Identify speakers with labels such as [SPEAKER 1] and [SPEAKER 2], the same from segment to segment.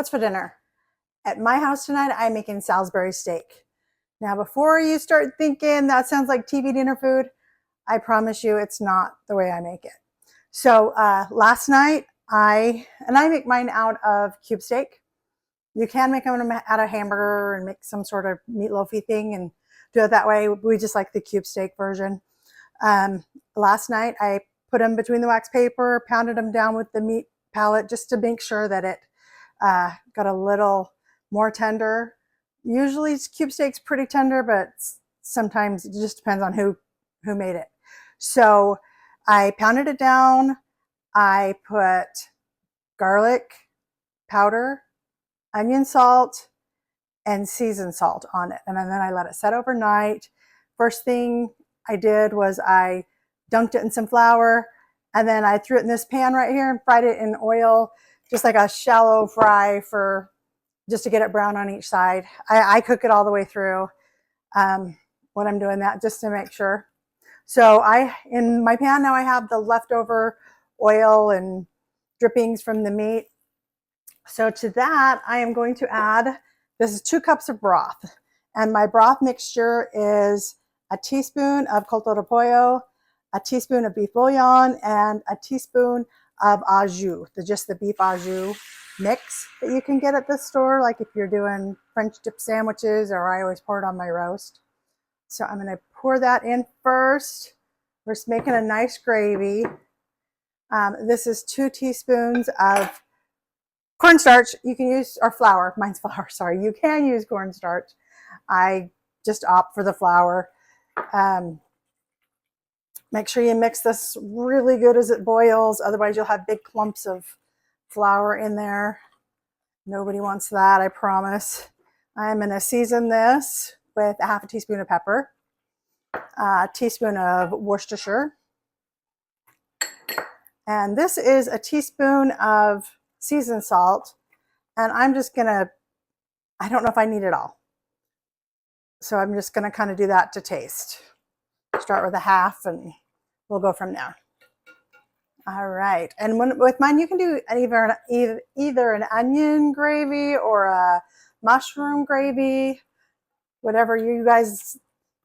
[SPEAKER 1] What's for dinner? At my house tonight, I'm making Salisbury steak. Now, before you start thinking that sounds like TV dinner food, I promise you it's not the way I make it. So last night, I make mine out of cube steak. You can make them out of hamburger and make some sort of meatloafy thing and do it that way. We just like the cube steak version. Last night, I put them between the wax paper, pounded them down with the meat pallet just to make sure that it got a little more tender. Usually cube steak's pretty tender, but sometimes it just depends on who made it. So I pounded it down. I put garlic powder, onion salt, and seasoned salt on it. And then I let it set overnight. First thing I did was I dunked it in some flour, and then I threw it in this pan right here and fried it in oil, just like a shallow fry for just to get it brown on each side. I cook it all the way through when I'm doing that, just to make sure. So in my pan now I have the leftover oil and drippings from the meat. So to that, I am going to add, this is 2 cups of broth. And my broth mixture is a teaspoon of caldo de pollo, a teaspoon of beef bouillon, and a teaspoon of au jus, just the beef au jus mix that you can get at the store, like if you're doing French dip sandwiches, or I always pour it on my roast. So I'm going to pour that in first. We're just making a nice gravy. This is 2 teaspoons of cornstarch. You can use, or flour, mine's flour, sorry. You can use cornstarch. I just opt for the flour. Make sure you mix this really good as it boils, otherwise you'll have big clumps of flour in there. Nobody wants that, I promise. I'm going to season this with a half a teaspoon of pepper, a teaspoon of Worcestershire, and this is a teaspoon of seasoned salt. And I'm just gonna, I don't know if I need it all, so I'm just gonna kind of do that to taste. Start with a half and we'll go from there. All right, and with mine you can do either an onion gravy or a mushroom gravy, whatever you guys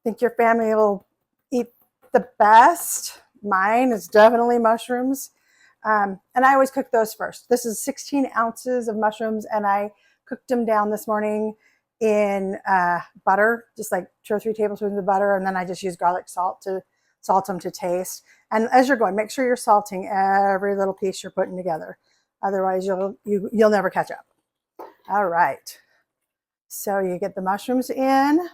[SPEAKER 1] think your family will eat the best. Mine is definitely mushrooms. And I always cook those first. This is 16 ounces of mushrooms, and I cooked them down this morning in butter, just like 2 or 3 tablespoons of butter, and then I just use garlic salt to salt them to taste. And as you're going, make sure you're salting every little piece you're putting together. Otherwise, you'll never catch up. All right. So you get the mushrooms in.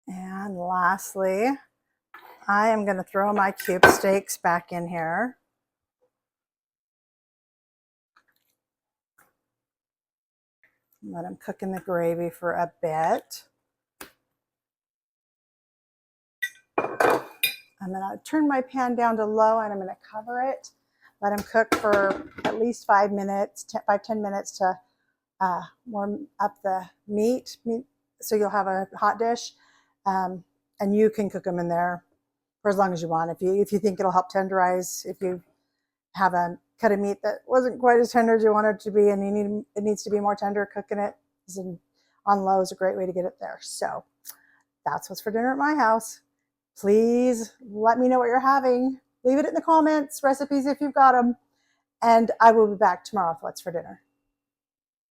[SPEAKER 1] And lastly, I am going to throw my cube steaks back in here. Let them cook in the gravy for a bit. I'm going to turn my pan down to low, and I'm going to cover it. Let them cook for at least 5 minutes, 5-10 minutes to warm up the meat, so you'll have a hot dish. And you can cook them in there for as long as you want. If you think it'll help tenderize, if you have a cut of meat that wasn't quite as tender as you want it to be, and it needs to be more tender, cooking it on low is a great way to get it there. So that's what's for dinner at my house. Please let me know what you're having. Leave it in the comments, recipes if you've got them, and I will be back tomorrow with what's for dinner.